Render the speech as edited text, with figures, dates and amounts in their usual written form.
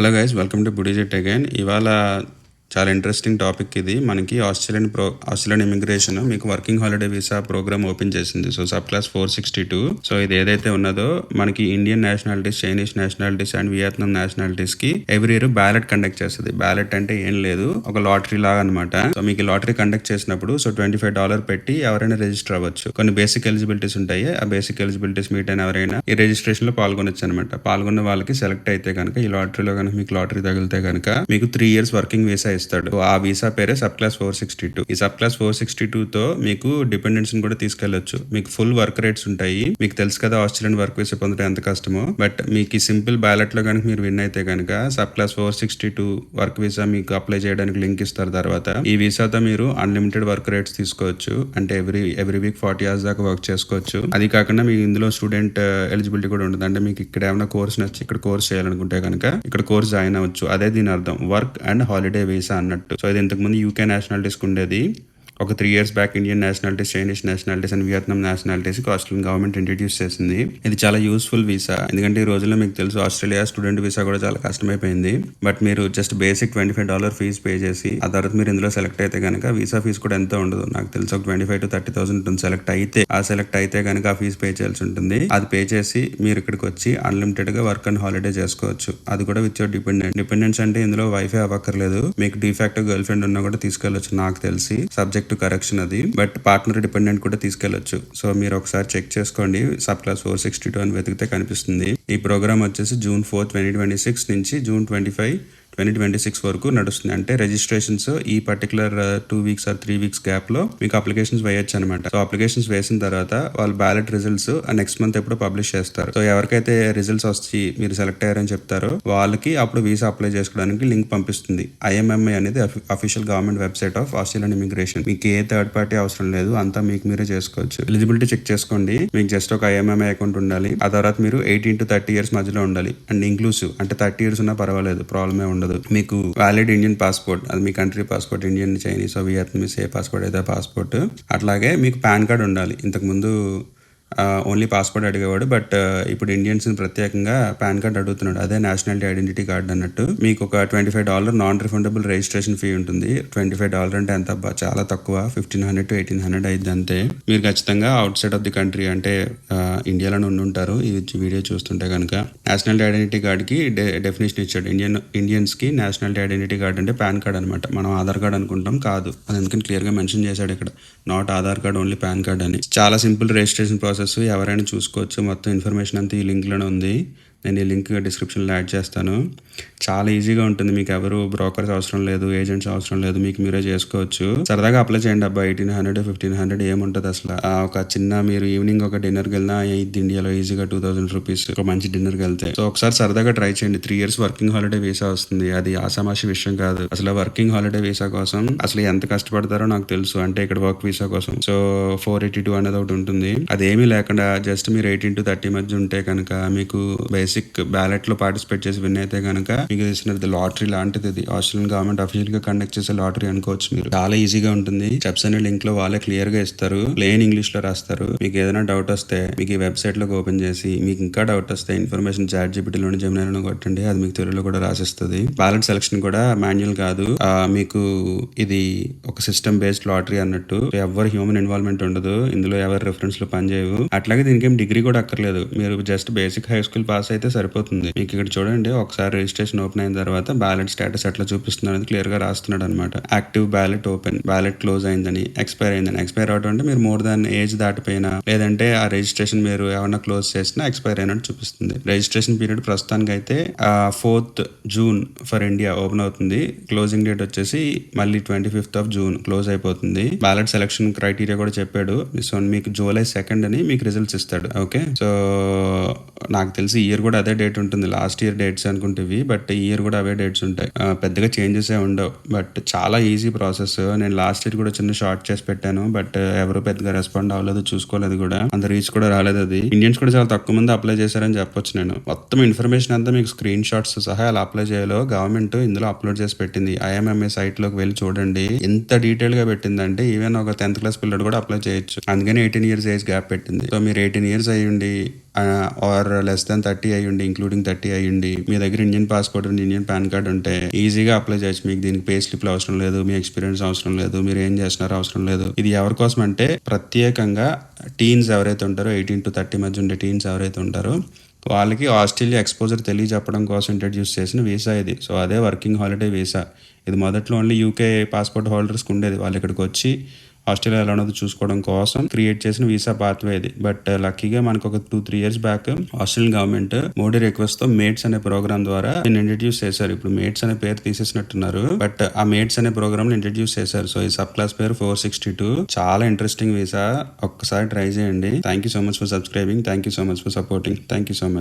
Hello guys, welcome to బుడిజెట్ again. ఇవాళ చాలా ఇంట్రెస్టింగ్ టాపిక్ ఇది. మనకి ఆస్ట్రేలియన్ ఇమిగ్రేషన్ మీకు working holiday visa program open చేసింది. So subclass 462. సో ఇది ఏదైతే ఉన్నదో మనకి Indian nationalities, Chinese nationalities and Vietnam nationalities కి ఎవ్రీ ఇయర్ బ్యాలెట్ కండక్ట్ చేస్తుంది. బ్యాలెట్ అంటే ఏం లేదు, ఒక లాటరీ లాగా అనమాట. సో మీకు లాటరీ కండక్ట్ చేసినప్పుడు సో $25 పెట్టి ఎవరైనా రిజిస్టర్ అవ్వచ్చు. కొన్ని బేసిక్ ఎలిజిబిలిటీస్ ఉంటాయి. ఆ బేసిక్ ఎలిజిబిలిటీస్ మీట్ అయిన ఎవరైనా ఈ రిజిస్ట్రేషన్ లో పాల్గొనొచ్చు అనమాట. పాల్గొన్న వాళ్ళకి సెలెక్ట్ అయితే కనుక ఈ లాటరీలో కనుక మీకు లాటరీ తగిలితే కనుక మీకు 3 years వర్కింగ్ వీసా ఇస్తాడు. ఆ వీసా పేరే సబ్ క్లాస్ 462. ఈ సబ్ క్లాస్ 462 తో మీకు డిపెండెన్స్ కూడా తీసుకెళ్లొచ్చు. మీకు ఫుల్ వర్క్ రేట్స్ ఉంటాయి. మీకు తెలుసు కదా ఆస్ట్రేలియన్ వర్క్ వీసా పొందడం ఎంత కష్టమో. బట్ మీకు ఈ సింపుల్ బ్యాలెట్ లో కనుక మీరు విన్ అయితే కనుక సబ్ క్లాస్ 462 వర్క్ వీసా మీకు అప్లై చేయడానికి లింక్ ఇస్తారు. తర్వాత ఈ వీసాతో మీరు అన్లిమిటెడ్ వర్క్ రేట్స్ తీసుకోవచ్చు. అంటే ఎవ్రీ వీక్ 40 hours దాకా వర్క్ చేసుకోవచ్చు. అది కాకుండా మీకు ఇందులో స్టూడెంట్ ఎలిజిబిలిటీ కూడా ఉంటుంది. అంటే మీకు ఇక్కడ ఏమైనా కోర్స్ నచ్చి ఇక్కడ కోర్స్ చేయాలనుకుంటే కనుక ఇక్కడ కోర్స్ జాయిన్ అవ్వచ్చు. అదే దీని అర్థం, వర్క్ అండ్ హాలిడే వీసా అన్నట్టు. సో ఇది ఇంతకు ముందు యూకే నేషనాలిటీస్ ఉండేది. ఒక 3 years back Indian nationalities, Chinese nationalities and Vietnam nationalities Australian government introduce చేసింది. ఇది చాలా యూస్ఫుల్ వీసా. ఎందుకంటే ఈ రోజుల్లో మీకు తెలుసు ఆస్ట్రేలియా స్టూడెంట్ వీసా కూడా చాలా కష్టమైపోయింది. బట్ మీరు జస్ట్ బేసిక్ $25 ఫీజు పే చేసి ఆ తర్వాత మీరు ఇందులో సెలెక్ట్ అయితే కనుక వీసా ఫీజు కూడా ఎంతో ఉండదు. నాకు తెలిసి ఒక 25,000 to 30,000 ఉంటుంది. సెలెక్ట్ అయితే కనుక ఆ ఫీజు పే చేయాల్సి ఉంటుంది. అది పే చేసి మీరు ఇక్కడికి వచ్చి అన్లిమిటెడ్ గా వర్క్ అండ్ హాలిడే చేసుకోవచ్చు. అది కూడా విత్ యువర్ డిపెండెన్స్. అంటే ఇందులో వైఫై అవ్వక్కర్లేదు. మీకు డిఫాక్టో గర్ల్ ఫ్రెండ్ ఉన్నా కూడా తీసుకెళ్లొచ్చు. నాకు తెలిసి సబ్జెక్ట్ టు కరెక్షన్ అది. బట్ పార్ట్నర్ డిపెండెంట్ కూడా తీసుకెళ్లొచ్చు. సో మీరు ఒకసారి చెక్ చేసుకోండి. సబ్ క్లాస్ 462 అని వెతికితే కనిపిస్తుంది. ఈ ప్రోగ్రామ్ వచ్చేసి June 4, 2026 నుంచి June 25, 2026 వరకు నడుస్తుంది. అంటే రిజిస్ట్రేషన్స్ ఈ particular 2 weeks or 3 weeks gap లో మీకు అప్లికేషన్స్ వేయొచ్చు అనమాట. సో అప్లికేషన్స్ వేసిన తర్వాత వాళ్ళు బ్యాలెట్ రిజల్ట్స్ నెక్స్ట్ మంత్ ఎప్పుడు పబ్లిష్ చేస్తారు. సో ఎవరికైతే రిజల్ట్స్ వచ్చి మీరు సెలెక్ట్ అయ్యారని చెప్తారో వాళ్ళకి అప్పుడు వీసా అప్లై చేసుకోవడానికి లింక్ పంపిస్తుంది. IMMI అనేది official government website of Australian immigration. మీకు ఏ థర్డ్ పార్టీ అవసరం లేదు, అంతా మీకు మీరే చేసుకోవచ్చు. ఎలిజిబిలిటీ చెక్ చేసుకోండి. మీకు జస్ట్ ఒక IMMI అకౌంట్ ఉండాలి. ఆ తర్వాత మీరు 18 to 30 years మధ్యలో ఉండాలి. అండ్ ఇంక్లూసివ్ అంటే 30 years ఉన్నా పర్వాలేదు, ప్రాబ్లమే ఉండదు. మీకు వ్యాలిడ్ ఇండియన్ పాస్పోర్ట్, అది మీ country passport, Indian, Chinese, Vietnamese ఏ పాస్పోర్ట్ అయితే పాస్పోర్ట్. అట్లాగే మీకు పాన్ కార్డ్ ఉండాలి. ఇంతకు ముందు ఓన్లీ పాస్పోర్ట్ అడిగేవాడు. బట్ ఇప్పుడు ఇండియన్స్ ప్రత్యేకంగా పాన్ కార్డ్ అడుగుతున్నాడు. అదే నేషనాలిటీ ఐడెంటిటీ కార్డ్ అన్నట్టు. మీకు ఒక $25 నాన్ రిఫండబుల్ రిజిస్ట్రేషన్ ఫీ ఉంటుంది. $25 అంటే ఎంత చాలా తక్కువ, 1,500 to 1,800 అయింది అంతే. మీరు ఖచ్చితంగా out side of the country అంటే ఇండియాలోనే ఉంటారు ఈ వీడియో చూస్తుంటే కనుక. నేషనాలిటీ ఐడెంటిటీ కార్డ్ కి డెఫినేషన్ ఇచ్చాడు. ఇండియన్స్ కి నేషనాలిటీ ఐడెంటిటీ కార్డ్ అంటే పాన్ కార్డ్ అనమాట. మనం ఆధార్ కార్డ్ అనుకుంటాం, కాదు. అది ఎందుకని క్లియర్ గా మెన్షన్ చేశాడు ఇక్కడ, not Aadhaar card, only pan card అని. చాలా సింపుల్ రిజిస్ట్రేషన్ ప్రాసెస్. ఎవరైనా చూసుకోవచ్చు. మొత్తం ఇన్ఫర్మేషన్ అంతా ఈ లింక్ లోనే ఉంది. నేను ఈ లింక్ డిస్క్రిప్షన్లో యాడ్ చేస్తాను. చాలా ఈజీగా ఉంటుంది. మీకు ఎవరు బ్రోకర్స్ అవసరం లేదు, ఏజెంట్స్ అవసరం లేదు, మీకు మీరే చేసుకోవచ్చు. సరదాగా అప్లై చేయండి అబ్బా. 1,800, 1,500 ఏముంటుంది అసలు. ఒక చిన్న మీరు ఈవినింగ్ ఒక డిన్నర్కి వెళ్ళినా ఇండియాలో ఈజీగా 2,000 రూపీస్ ఒక మంచి డిన్నర్కి వెళ్తే. సో ఒకసారి సరదాగా ట్రై చేయండి. 3 years వర్కింగ్ హాలిడే వీసా వస్తుంది. అది ఆసామాషి విషయం కాదు. అసలు వర్కింగ్ హాలిడే వీసా కోసం అసలు ఎంత కష్టపడతారో నాకు తెలుసు. అంటే ఇక్కడ వర్క్ వీసా కోసం. సో 482 అనేది ఒకటి ఉంటుంది. అదేమీ లేకుండా జస్ట్ మీరు 18 to 30 మధ్య ఉంటే కనుక మీకు బేసిక్ బ్యాలెట్ లో పార్టిసిపేట్ చేసి విన్ అయితే కనుక మీకు తెలిసినది లాటరీ లాంటిది. ఇది ఆస్ట్రేలియన్ గవర్నమెంట్ అఫీషియల్ గా కండక్ట్ చేసే లాటరీ అనుకోవచ్చు మీరు. చాలా ఈజీగా ఉంటుంది. స్టెప్స్ అనే లింక్ లో వాళ్ళే క్లియర్ గా ఇస్తారు. ప్లెయిన్ ఇంగ్లీష్ లో రాస్తారు. మీకు ఏదైనా డౌట్ వస్తే మీకు ఈ వెబ్సైట్ లోకి ఓపెన్ చేసి, మీకు ఇంకా డౌట్ వస్తే ఇన్ఫర్మేషన్ ChatGPT-లోని, Gemini-లోని కొట్టండి. అది మీకు తెలుగులో కూడా రాసిస్తుంది. బ్యాలెట్ సెలక్షన్ కూడా మాన్యువల్ కాదు. మీకు ఇది ఒక సిస్టమ్ బేస్డ్ లాటరీ అన్నట్టు. ఎవరు హ్యూమన్ ఇన్వాల్వ్మెంట్ ఉండదు ఇందులో. ఎవరి రెఫరెన్స్ లో పనిచేయవు. అట్లాగే దీనికి ఏం డిగ్రీ కూడా అక్కర్లేదు. మీరు just basic high school pass అయితే సరిపోతుంది. మీకు ఇక్కడ చూడండి, ఒకసారి రిజిస్ట్రేషన్ ఓపెన్ అయిన తర్వాత బ్యాలెట్ స్టేటస్ ఎట్లా చూపిస్తుంది అనేది క్లియర్ గా రాస్తున్నాడు అనమాట. Active ballot open, ballot close అయిందని, ఎక్స్పైర్ అయిందని. ఎక్స్పైర్ అవడం అంటే మీరు మోర్ దాన్ ఏజ్ దాటిపోయినా, లేదంటే ఆ రిజిస్ట్రేషన్ మీరు ఏమన్నా క్లోజ్ చేసినా ఎక్స్పైర్ అయినట్టు చూపిస్తుంది. రిజిస్ట్రేషన్ పీరియడ్ ప్రస్తుతానికి అయితే 4th June for India open అవుతుంది. క్లోజింగ్ డేట్ వచ్చేసి మళ్ళీ 25th June క్లోజ్ అయిపోతుంది. బ్యాలెట్ సెలక్షన్ క్రైటీరియా కూడా చెప్పాడు. సో మీకు July 2 అని మీకు రిజల్ట్స్ ఇస్తాడు. ఓకే, సో నాకు తెలిసి ఈ ఇయర్ కూడా అదే డేట్ ఉంటుంది. లాస్ట్ ఇయర్ డేట్స్ అనుకుంటేవి, బట్ ఈ ఇయర్ కూడా అవే డేట్స్ ఉంటాయి. పెద్దగా చేంజెస్ ఏ ఉండవు. బట్ చాలా ఈజీ ప్రాసెస్. నేను లాస్ట్ ఇయర్ కూడా చిన్న షార్ట్ చేసి పెట్టాను. బట్ ఎవరు పెద్దగా రెస్పాండ్ అవ్వలేదు, చూసుకోలేదు కూడా, అంత రీచ్ కూడా రాలేదు. అది ఇండియన్స్ కూడా చాలా తక్కువ మంది అప్లై చేశారని చెప్పొచ్చు. నేను మొత్తం ఇన్ఫర్మేషన్ అంతా మీకు స్క్రీన్ షాట్స్ సహా అలా అప్లై చేయాలో గవర్నమెంట్ ఇందులో అప్లోడ్ చేసి పెట్టింది. IMMI సైట్ లోకి వెళ్ళి చూడండి, ఎంత డీటెయిల్ గా పెట్టిందంటే ఈవెన్ ఒక 10th class పిల్లడు కూడా అప్లై చేయొచ్చు. అందుకని 18 years ఏజ్ గ్యాప్ పెట్టింది. సో మీరు 18 years అయ్యండి ఆర్ లెస్ దాన్ 30 అయ్యుండి, ఇంక్లూడింగ్ 30 అయ్యుండి, మీ దగ్గర Indian passport and Indian pan card ఉంటే ఈజీగా అప్లై చేయొచ్చు. మీకు దీనికి పే స్లిప్లు అవసరం లేదు, మీ ఎక్స్పీరియన్స్ అవసరం లేదు, మీరు ఏం చేస్తున్నారో అవసరం లేదు. ఇది ఎవరి కోసం అంటే ప్రత్యేకంగా టీన్స్ ఎవరైతే ఉంటారో 18 to 30 మధ్య ఉండే టీన్స్ ఎవరైతే ఉంటారో వాళ్ళకి ఆస్ట్రేలియా ఎక్స్పోజర్ తెలియజెప్పడం కోసం ఇంట్రడ్యూస్ చేసిన వీసా ఇది. సో అదే వర్కింగ్ హాలిడే వీసా. ఇది మొదట్లో ఓన్లీ యూకే పాస్పోర్ట్ హోల్డర్స్కి ఉండేది. వాళ్ళు ఇక్కడికి వచ్చి ఆస్ట్రేలియా ఎలా ఉన్నది చూసుకోవడం కోసం క్రియేట్ చేసిన వీసా పాత్వే ఇది. బట్ లక్కీగా మనకు ఒక 2-3 years back Australian government Modi request తో మేట్స్ అనే ప్రోగ్రామ్ ద్వారా ఇంట్రడ్యూస్ చేశారు. ఇప్పుడు మేట్స్ అనే పేరు తీసేసినట్టున్నారు, బట్ ఆ మేట్స్ అనే ప్రోగ్రామ్ ఇంట్రడ్యూస్ చేశారు. సో ఈ సబ్ క్లాస్ పేరు 462. చాలా ఇంట్రెస్టింగ్ వీసా, ఒక్కసారి ట్రై చేయండి. Thank you so much for subscribing, thank you so much for supporting, thank you so much.